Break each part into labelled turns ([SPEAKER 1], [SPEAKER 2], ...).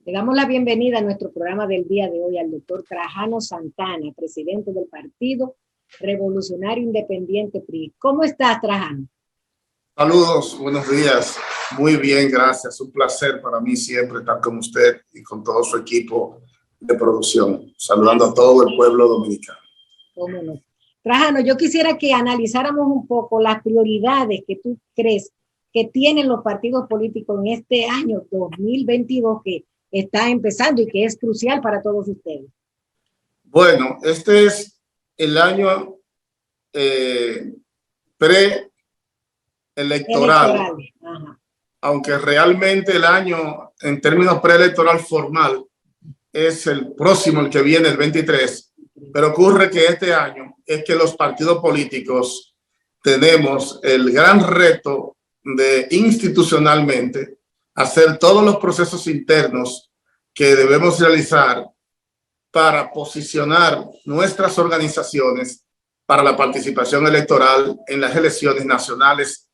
[SPEAKER 1] Le damos la bienvenida a nuestro programa del día de hoy al doctor Trajano Santana, presidente del Partido Revolucionario Independiente PRI. ¿Cómo estás, Trajano?
[SPEAKER 2] Saludos, buenos días. Muy bien, gracias. Un placer para mí siempre estar con usted y con todo su equipo de producción. Saludando a todo el pueblo dominicano.
[SPEAKER 1] ¿Cómo no? Trajano, yo quisiera que analizáramos un poco las prioridades que tú crees que tienen los partidos políticos en este año 2022 que está empezando y que es crucial para todos ustedes.
[SPEAKER 2] Bueno, este es el año preelectoral, aunque realmente el año en términos preelectoral formal es el próximo, el que viene, el 23, pero ocurre que este año es que los partidos políticos tenemos el gran reto de institucionalmente hacer todos los procesos internos que debemos realizar para posicionar nuestras organizaciones para la participación electoral en las elecciones nacionales,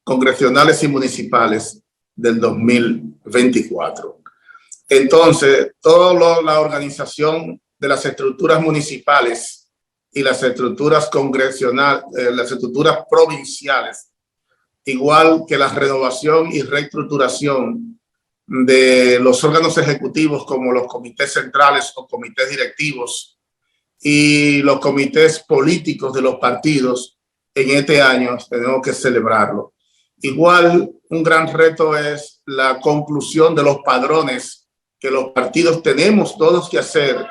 [SPEAKER 2] congresionales y municipales del 2024. Entonces, toda la organización de las estructuras municipales y las estructuras congresionales, las estructuras provinciales, igual que la renovación y reestructuración de los órganos ejecutivos como los comités centrales o comités directivos y los comités políticos de los partidos, en este año tenemos que celebrarlo. Igual, un gran reto es la conclusión de los padrones que los partidos tenemos todos que hacer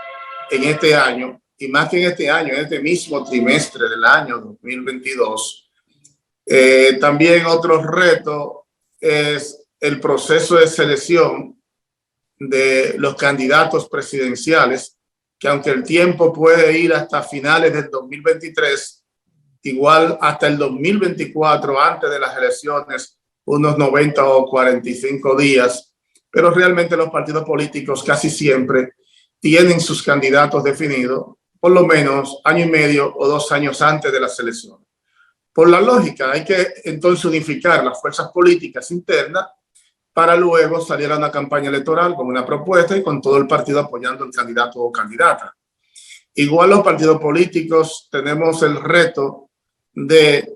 [SPEAKER 2] en este año, y más que en este año, en este mismo trimestre del año 2022. También otro reto es el proceso de selección de los candidatos presidenciales, que aunque el tiempo puede ir hasta finales del 2023, igual hasta el 2024, antes de las elecciones, unos 90 o 45 días, pero realmente los partidos políticos casi siempre tienen sus candidatos definidos, por lo menos año y medio o 2 años antes de las elecciones. Por la lógica, hay que entonces unificar las fuerzas políticas internas para luego salir a una campaña electoral con una propuesta y con todo el partido apoyando al candidato o candidata. Igual los partidos políticos tenemos el reto de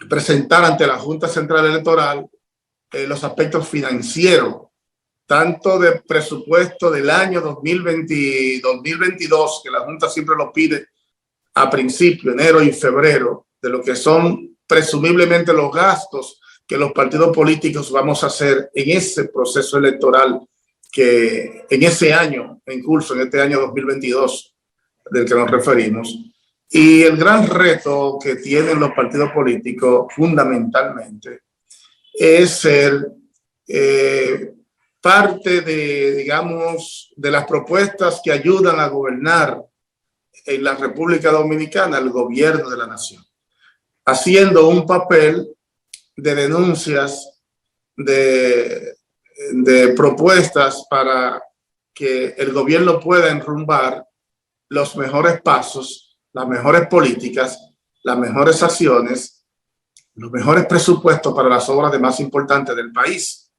[SPEAKER 2] presentar ante la Junta Central Electoral los aspectos financieros, tanto de presupuesto del año 2022, que la Junta siempre lo pide a principio, enero y febrero, de lo que son presumiblemente los gastos que los partidos políticos vamos a hacer en ese proceso electoral que en ese año en curso, en este año 2022 del que nos referimos. Y el gran reto que tienen los partidos políticos fundamentalmente es ser parte de, digamos, de las propuestas que ayudan a gobernar en la República Dominicana el gobierno de la nación, haciendo un papel de denuncias, de propuestas para que el gobierno pueda enrumbar los mejores pasos, las mejores políticas, las mejores acciones, los mejores presupuestos para las obras de más importantes del país.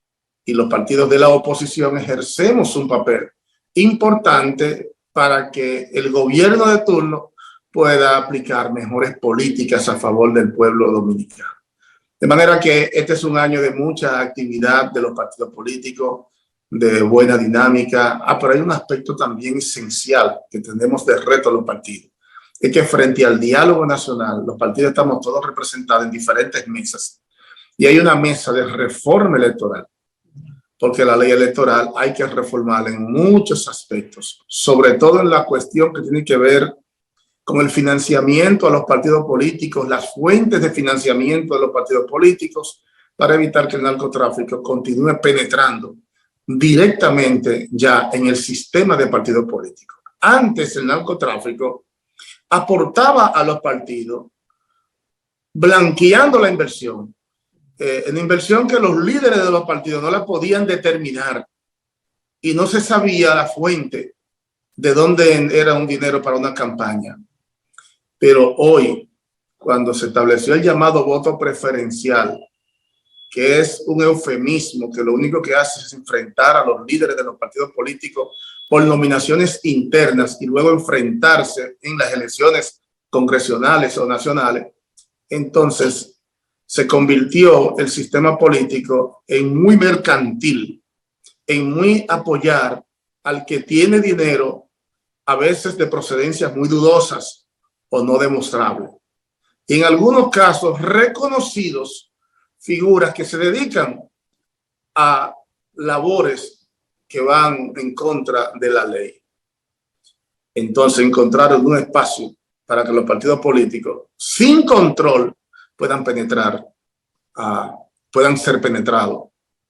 [SPEAKER 2] Y los partidos de la oposición ejercemos un papel importante para que el gobierno de turno pueda aplicar mejores políticas a favor del pueblo dominicano. De manera que este es un año de mucha actividad de los partidos políticos, de buena dinámica. Pero hay un aspecto también esencial que tenemos de reto a los partidos. Es que frente al diálogo nacional, los partidos estamos todos representados en diferentes mesas. Y hay una mesa de reforma electoral, porque la ley electoral hay que reformarla en muchos aspectos, sobre todo en la cuestión que tiene que ver con el financiamiento a los partidos políticos, las fuentes de financiamiento de los partidos políticos, para evitar que el narcotráfico continúe penetrando directamente ya en el sistema de partidos políticos. Antes el narcotráfico aportaba a los partidos, blanqueando la inversión, en inversión que los líderes de los partidos no la podían determinar y no se sabía la fuente de dónde era un dinero para una campaña. Pero hoy, cuando se estableció el llamado voto preferencial, que es un eufemismo que lo único que hace es enfrentar a los líderes de los partidos políticos por nominaciones internas y luego enfrentarse en las elecciones congresionales o nacionales, entonces se convirtió el sistema político en muy mercantil, en muy apoyar al que tiene dinero, a veces de procedencias muy dudosas o no demostrables. Y en algunos casos reconocidos, figuras que se dedican a labores que van en contra de la ley. Entonces encontraron un espacio para que los partidos políticos, sin control, puedan penetrar, puedan ser penetrados.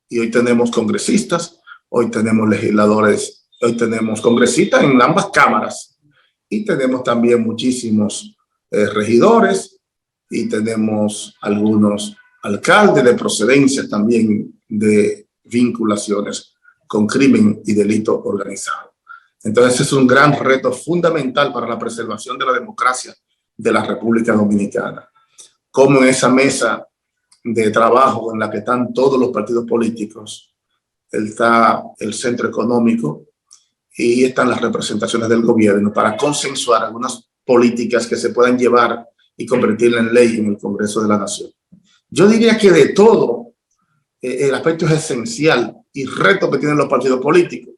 [SPEAKER 2] Y hoy tenemos congresistas, hoy tenemos legisladores, hoy tenemos congresistas en ambas cámaras y tenemos también muchísimos regidores y tenemos algunos alcaldes de procedencia también de vinculaciones con crimen y delito organizado. Entonces es un gran reto fundamental para la preservación de la democracia de la República Dominicana. Como en esa mesa de trabajo en la que están todos los partidos políticos, está el centro económico y están las representaciones del gobierno para consensuar algunas políticas que se puedan llevar y convertirla en ley en el Congreso de la Nación. Yo diría que de todo, el aspecto es esencial y reto que tienen los partidos políticos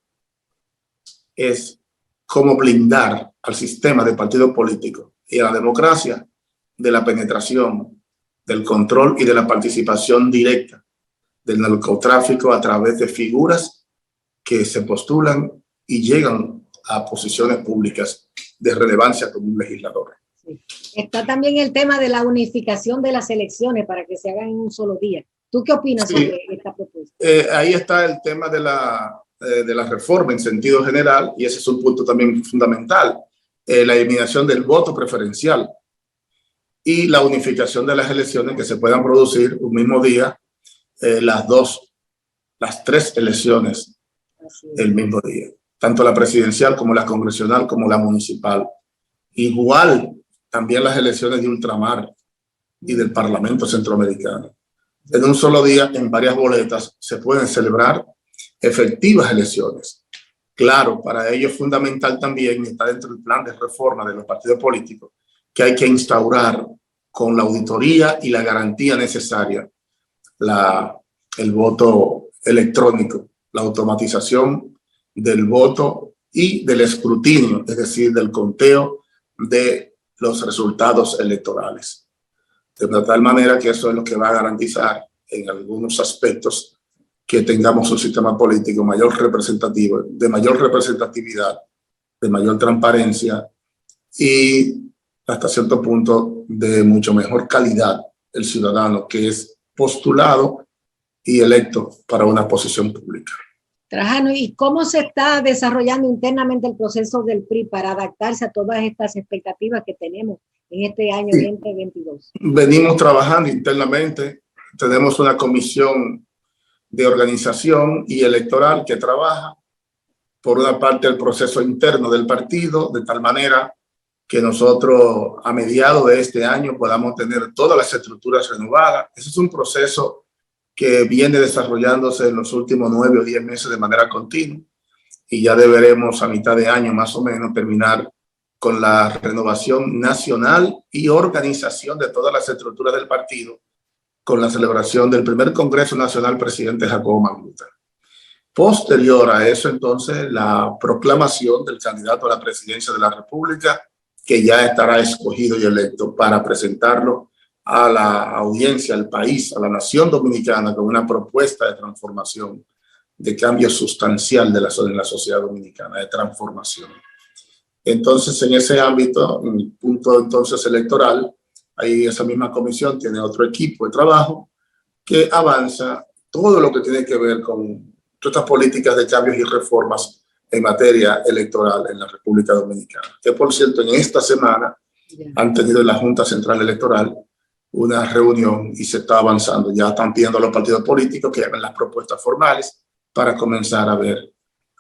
[SPEAKER 2] es cómo blindar al sistema de partidos políticos y a la democracia de la penetración, del control y de la participación directa del narcotráfico a través de figuras que se postulan y llegan a posiciones públicas de relevancia como un legislador.
[SPEAKER 1] Sí. Está también el tema de la unificación de las elecciones para que se hagan en un solo día. ¿Tú qué opinas sobre esta propuesta?
[SPEAKER 2] Ahí está el tema de la reforma en sentido general, y ese es un punto también fundamental, la eliminación del voto preferencial y la unificación de las elecciones, que se puedan producir un mismo día, las tres elecciones el mismo día, tanto la presidencial como la congresional como la municipal. Igual también las elecciones de ultramar y del Parlamento Centroamericano. En un solo día, en varias boletas, se pueden celebrar efectivas elecciones. Claro, para ello es fundamental también, está dentro del plan de reforma de los partidos políticos, que hay que instaurar con la auditoría y la garantía necesaria el voto electrónico, la automatización del voto y del escrutinio, es decir, del conteo de los resultados electorales. De tal manera que eso es lo que va a garantizar en algunos aspectos que tengamos un sistema político mayor representativo, de mayor representatividad, de mayor transparencia y hasta cierto punto de mucho mejor calidad el ciudadano que es postulado y electo para una posición pública.
[SPEAKER 1] Trajano, ¿y cómo se está desarrollando internamente el proceso del PRI para adaptarse a todas estas expectativas que tenemos en este año 2022?
[SPEAKER 2] Venimos trabajando internamente. Tenemos una comisión de organización y electoral que trabaja por una parte el proceso interno del partido, de tal manera que nosotros a mediados de este año podamos tener todas las estructuras renovadas. Ese es un proceso que viene desarrollándose en los últimos 9 o 10 meses de manera continua y ya deberemos a mitad de año más o menos terminar con la renovación nacional y organización de todas las estructuras del partido con la celebración del primer Congreso Nacional Presidente Jacobo Magluta. Posterior a eso, entonces, la proclamación del candidato a la presidencia de la República, que ya estará escogido y electo para presentarlo a la audiencia, al país, a la nación dominicana con una propuesta de transformación, de cambio sustancial de en la sociedad dominicana, de transformación. Entonces, en ese ámbito, en el punto entonces electoral, ahí esa misma comisión tiene otro equipo de trabajo que avanza todo lo que tiene que ver con todas estas políticas de cambios y reformas en materia electoral en la República Dominicana. Que, por cierto, en esta semana han tenido en la Junta Central Electoral una reunión y se está avanzando. Ya están pidiendo a los partidos políticos que hagan las propuestas formales para comenzar a ver,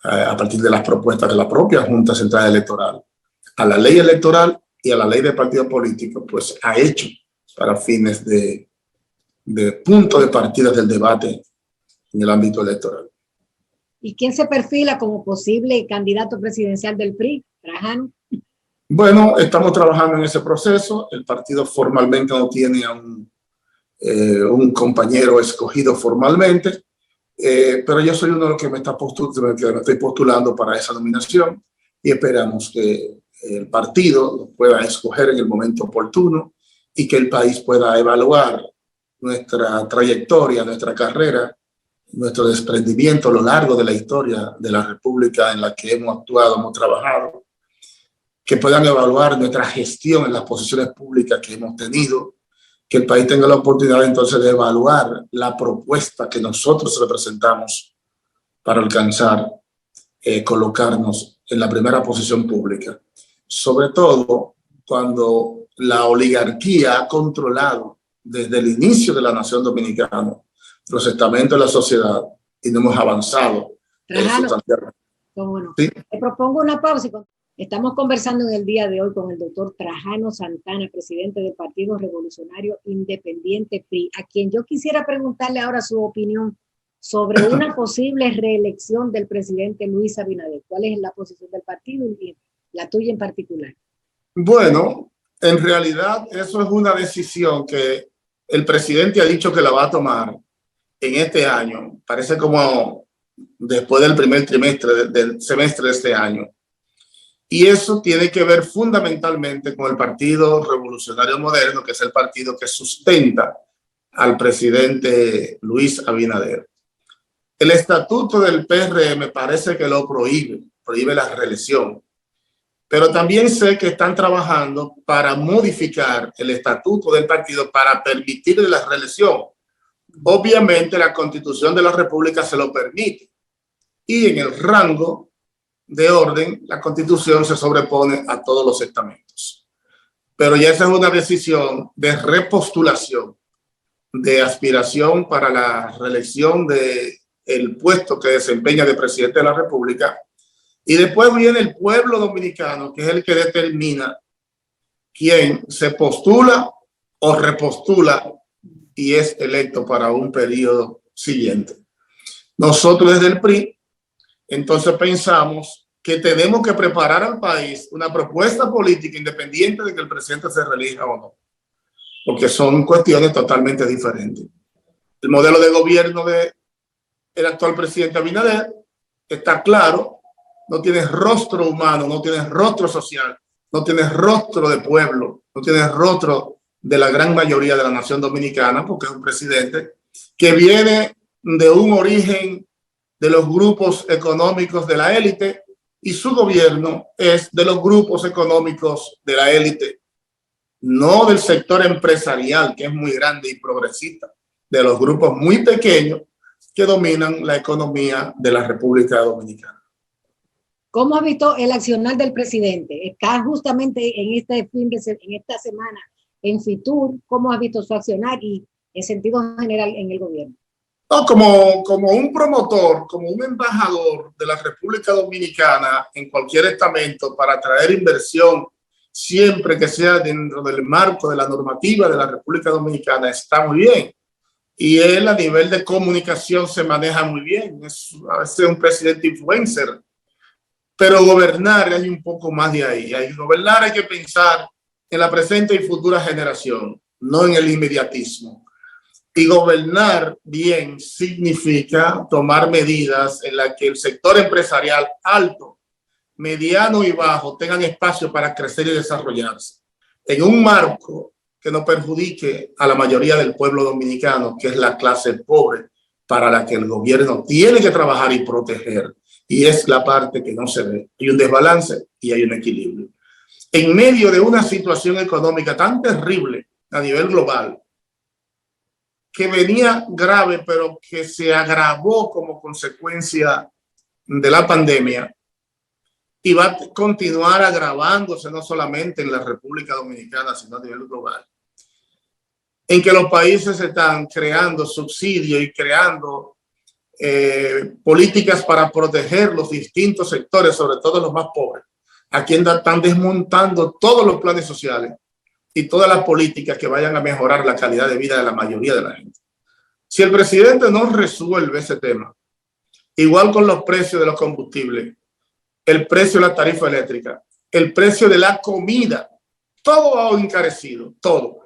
[SPEAKER 2] a partir de las propuestas de la propia Junta Central Electoral, a la ley electoral y a la ley de partidos políticos, pues ha hecho para fines de de punto de partida del debate en el ámbito electoral.
[SPEAKER 1] ¿Y quién se perfila como posible candidato presidencial del PRI, Trajano?
[SPEAKER 2] Bueno, estamos trabajando en ese proceso. El partido formalmente no tiene a un compañero escogido formalmente, pero yo soy uno de los que me estoy postulando para esa nominación y esperamos que el partido lo pueda escoger en el momento oportuno y que el país pueda evaluar nuestra trayectoria, nuestra carrera, nuestro desprendimiento a lo largo de la historia de la República en la que hemos actuado, hemos trabajado, que puedan evaluar nuestra gestión en las posiciones públicas que hemos tenido, que el país tenga la oportunidad entonces de evaluar la propuesta que nosotros representamos para alcanzar, colocarnos en la primera posición pública. Sobre todo cuando la oligarquía ha controlado desde el inicio de la nación dominicana los estamentos de la sociedad y no hemos avanzado.
[SPEAKER 1] ¿Cómo no? ¿Sí? Te propongo una pausa. Estamos conversando en el día de hoy con el doctor Trajano Santana, presidente del Partido Revolucionario Independiente PRI, a quien yo quisiera preguntarle ahora su opinión sobre una posible reelección del presidente Luis Abinader. ¿Cuál es la posición del partido y la tuya en particular?
[SPEAKER 2] Bueno, en realidad eso es una decisión que el presidente ha dicho que la va a tomar en este año. Parece como después del primer trimestre del semestre de este año. Y eso tiene que ver fundamentalmente con el Partido Revolucionario Moderno, que es el partido que sustenta al presidente Luis Abinader. El estatuto del PRM parece que lo prohíbe la reelección. Pero también sé que están trabajando para modificar el estatuto del partido para permitirle la reelección. Obviamente la Constitución de la República se lo permite. Y en el rango de orden, la Constitución se sobrepone a todos los estamentos. Pero ya esa es una decisión de repostulación, de aspiración para la reelección del puesto que desempeña de presidente de la República. Y después viene el pueblo dominicano, que es el que determina quién se postula o repostula y es electo para un periodo siguiente. Nosotros desde el PRI, entonces pensamos que tenemos que preparar al país una propuesta política independiente de que el presidente se reelija o no, porque son cuestiones totalmente diferentes. El modelo de gobierno del actual presidente Abinader está claro, no tiene rostro humano, no tiene rostro social, no tiene rostro de pueblo, no tiene rostro de la gran mayoría de la nación dominicana, porque es un presidente que viene de un origen de los grupos económicos de la élite y su gobierno es de los grupos económicos de la élite, no del sector empresarial, que es muy grande y progresista, de los grupos muy pequeños que dominan la economía de la República Dominicana.
[SPEAKER 1] ¿Cómo ha visto el accionar del presidente? Está justamente en esta semana en Fitur. ¿Cómo ha visto su accionar y en sentido general en el gobierno?
[SPEAKER 2] No, como un promotor, como un embajador de la República Dominicana en cualquier estamento para atraer inversión, siempre que sea dentro del marco de la normativa de la República Dominicana, está muy bien. Y él a nivel de comunicación se maneja muy bien. Es a veces un presidente influencer. Pero gobernar hay un poco más de ahí. Gobernar hay que pensar en la presente y futura generación, no en el inmediatismo. Y gobernar bien significa tomar medidas en las que el sector empresarial alto, mediano y bajo tengan espacio para crecer y desarrollarse en un marco que no perjudique a la mayoría del pueblo dominicano, que es la clase pobre, para la que el gobierno tiene que trabajar y proteger. Y es la parte que no se ve. Hay un desbalance y hay un equilibrio. En medio de una situación económica tan terrible a nivel global, que venía grave, pero que se agravó como consecuencia de la pandemia y va a continuar agravándose no solamente en la República Dominicana, sino a nivel global, en que los países están creando subsidios y creando políticas para proteger los distintos sectores, sobre todo los más pobres, a quien están desmontando todos los planes sociales y todas las políticas que vayan a mejorar la calidad de vida de la mayoría de la gente. Si el presidente no resuelve ese tema, igual con los precios de los combustibles, el precio de la tarifa eléctrica, el precio de la comida, todo ha encarecido, todo,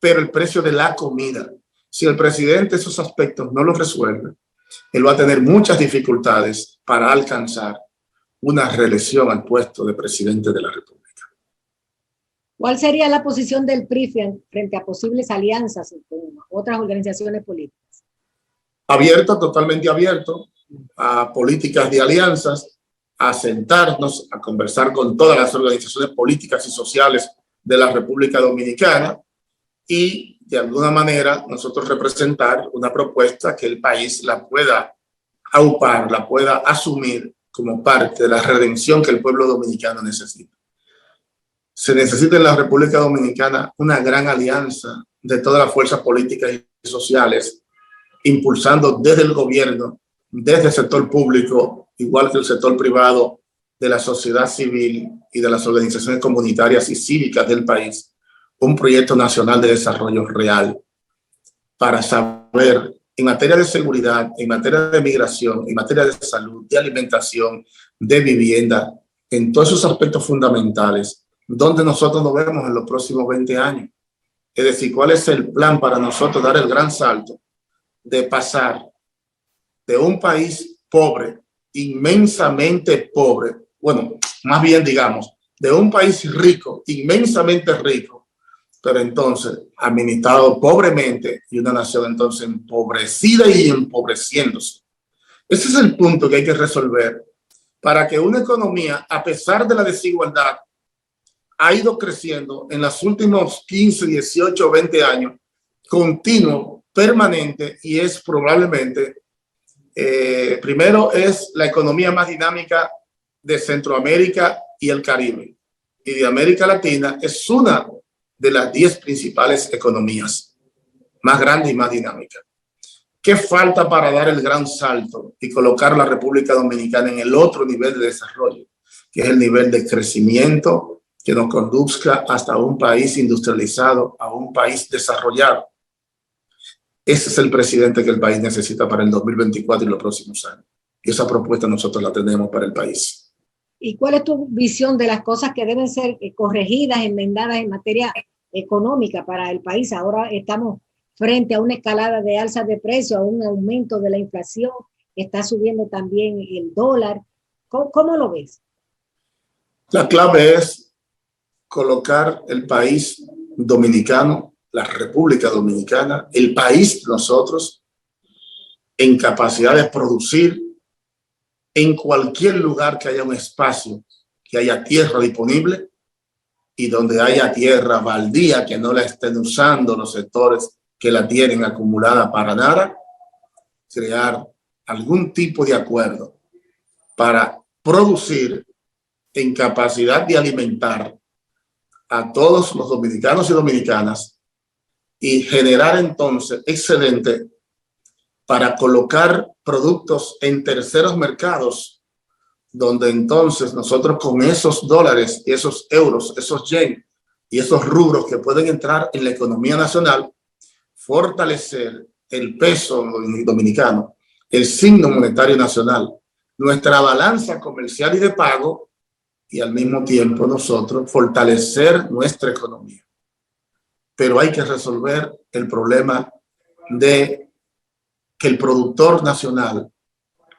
[SPEAKER 2] pero el precio de la comida, si el presidente esos aspectos no los resuelve, él va a tener muchas dificultades para alcanzar una reelección al puesto de presidente de la República.
[SPEAKER 1] ¿Cuál sería la posición del PRI frente a posibles alianzas con otras organizaciones políticas?
[SPEAKER 2] Abierto, totalmente abierto a políticas de alianzas, a sentarnos, a conversar con todas las organizaciones políticas y sociales de la República Dominicana y de alguna manera nosotros representar una propuesta que el país la pueda aupar, la pueda asumir como parte de la redención que el pueblo dominicano necesita. Se necesita en la República Dominicana una gran alianza de todas las fuerzas políticas y sociales, impulsando desde el gobierno, desde el sector público, igual que el sector privado, de la sociedad civil y de las organizaciones comunitarias y cívicas del país, un proyecto nacional de desarrollo real para saber en materia de seguridad, en materia de migración, en materia de salud, de alimentación, de vivienda, en todos esos aspectos fundamentales, donde nosotros nos vemos en los próximos 20 años. Es decir, cuál es el plan para nosotros dar el gran salto de pasar de un país pobre, inmensamente pobre, bueno, más bien digamos, de un país rico, inmensamente rico, pero entonces administrado pobremente y una nación entonces empobrecida y empobreciéndose. Ese es el punto que hay que resolver para que una economía, a pesar de la desigualdad, ha ido creciendo en los últimos 15, 18, 20 años, continuo, permanente, y es probablemente, primero es la economía más dinámica de Centroamérica y el Caribe, y de América Latina es una de las 10 principales economías más grandes y más dinámicas. ¿Qué falta para dar el gran salto y colocar a la República Dominicana en el otro nivel de desarrollo, que es el nivel de crecimiento que nos conduzca hasta un país industrializado, a un país desarrollado? Ese es el presidente que el país necesita para el 2024 y los próximos años. Y esa propuesta nosotros la tenemos para el país.
[SPEAKER 1] ¿Y cuál es tu visión de las cosas que deben ser corregidas, enmendadas en materia económica para el país? Ahora estamos frente a una escalada de alzas de precios, a un aumento de la inflación, está subiendo también el dólar. ¿Cómo lo ves?
[SPEAKER 2] La clave es colocar el país dominicano, la República Dominicana, el país de nosotros, en capacidad de producir en cualquier lugar que haya un espacio, que haya tierra disponible y donde haya tierra baldía que no la estén usando los sectores que la tienen acumulada para nada, crear algún tipo de acuerdo para producir en capacidad de alimentar a todos los dominicanos y dominicanas y generar entonces excedente para colocar productos en terceros mercados, donde entonces nosotros con esos dólares, esos euros, esos yen y esos rubros que pueden entrar en la economía nacional, fortalecer el peso dominicano, el signo monetario nacional, nuestra balanza comercial y de pago, y al mismo tiempo nosotros fortalecer nuestra economía. Pero hay que resolver el problema de que el productor nacional,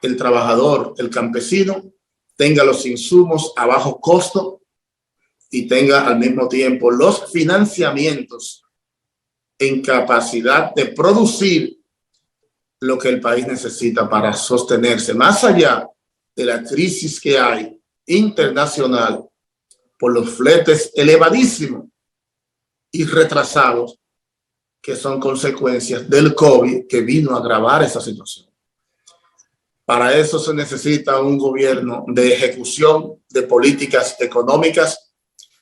[SPEAKER 2] el trabajador, el campesino, tenga los insumos a bajo costo y tenga al mismo tiempo los financiamientos en capacidad de producir lo que el país necesita para sostenerse, más allá de la crisis que hay internacional por los fletes elevadísimos y retrasados que son consecuencias del COVID, que vino a agravar esa situación. Para eso se necesita un gobierno de ejecución de políticas económicas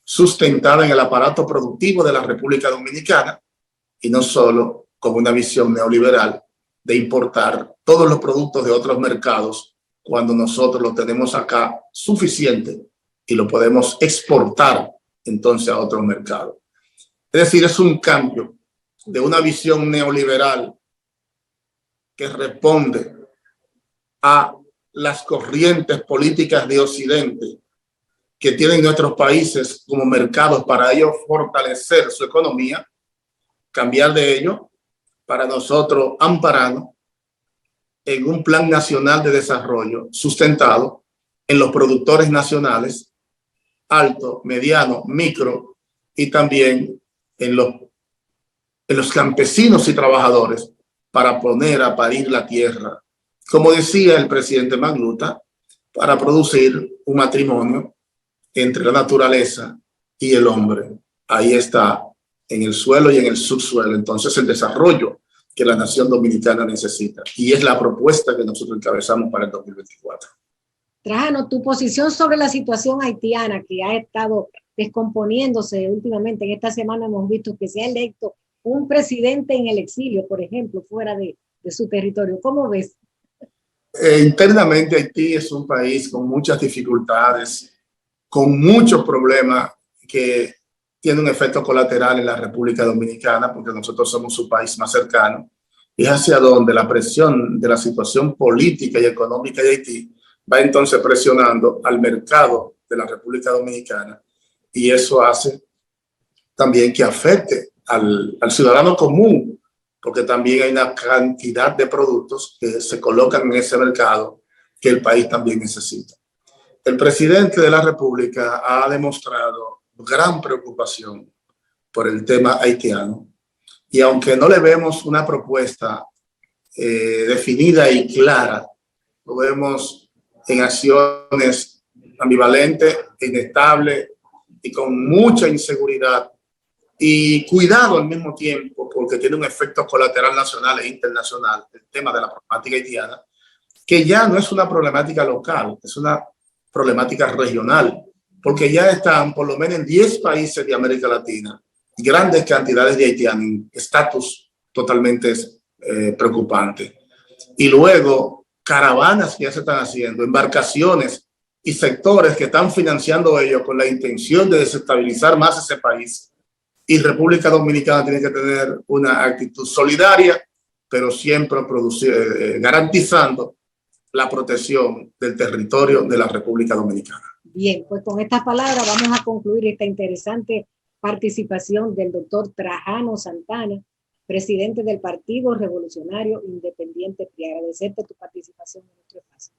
[SPEAKER 2] sustentada en el aparato productivo de la República Dominicana y no solo con una visión neoliberal de importar todos los productos de otros mercados cuando nosotros lo tenemos acá suficiente y lo podemos exportar entonces a otros mercados. Es decir, es un cambio de una visión neoliberal que responde a las corrientes políticas de Occidente que tienen nuestros países como mercados para ellos fortalecer su economía, cambiar de ello para nosotros ampararnos en un plan nacional de desarrollo sustentado en los productores nacionales, alto, mediano, micro, y también en los campesinos y trabajadores para poner a parir la tierra, como decía el presidente Magluta, para producir un matrimonio entre la naturaleza y el hombre. Ahí está, en el suelo y en el subsuelo, entonces el desarrollo que la nación dominicana necesita. Y es la propuesta que nosotros encabezamos para el 2024.
[SPEAKER 1] Trajano, tu posición sobre la situación haitiana que ha estado descomponiéndose últimamente. En esta semana hemos visto que se ha electo un presidente en el exilio, por ejemplo, fuera de su territorio. ¿Cómo ves?
[SPEAKER 2] Internamente Haití es un país con muchas dificultades, con muchos problemas que tiene un efecto colateral en la República Dominicana, porque nosotros somos su país más cercano, y es hacia donde la presión de la situación política y económica de Haití va entonces presionando al mercado de la República Dominicana, y eso hace también que afecte al ciudadano común, porque también hay una cantidad de productos que se colocan en ese mercado que el país también necesita. El presidente de la República ha demostrado gran preocupación por el tema haitiano, y aunque no le vemos una propuesta definida y clara, lo vemos en acciones ambivalentes, inestables y con mucha inseguridad y cuidado al mismo tiempo, porque tiene un efecto colateral nacional e internacional, el tema de la problemática haitiana, que ya no es una problemática local, es una problemática regional, porque ya están por lo menos en 10 países de América Latina grandes cantidades de haitianos en estatus totalmente preocupante. Y luego caravanas que ya se están haciendo, embarcaciones y sectores que están financiando ellos con la intención de desestabilizar más ese país. Y República Dominicana tiene que tener una actitud solidaria, pero siempre garantizando la protección del territorio de la República Dominicana.
[SPEAKER 1] Bien, pues con estas palabras vamos a concluir esta interesante participación del doctor Trajano Santana, presidente del Partido Revolucionario Independiente PRI. Agradecerte tu participación en nuestro espacio.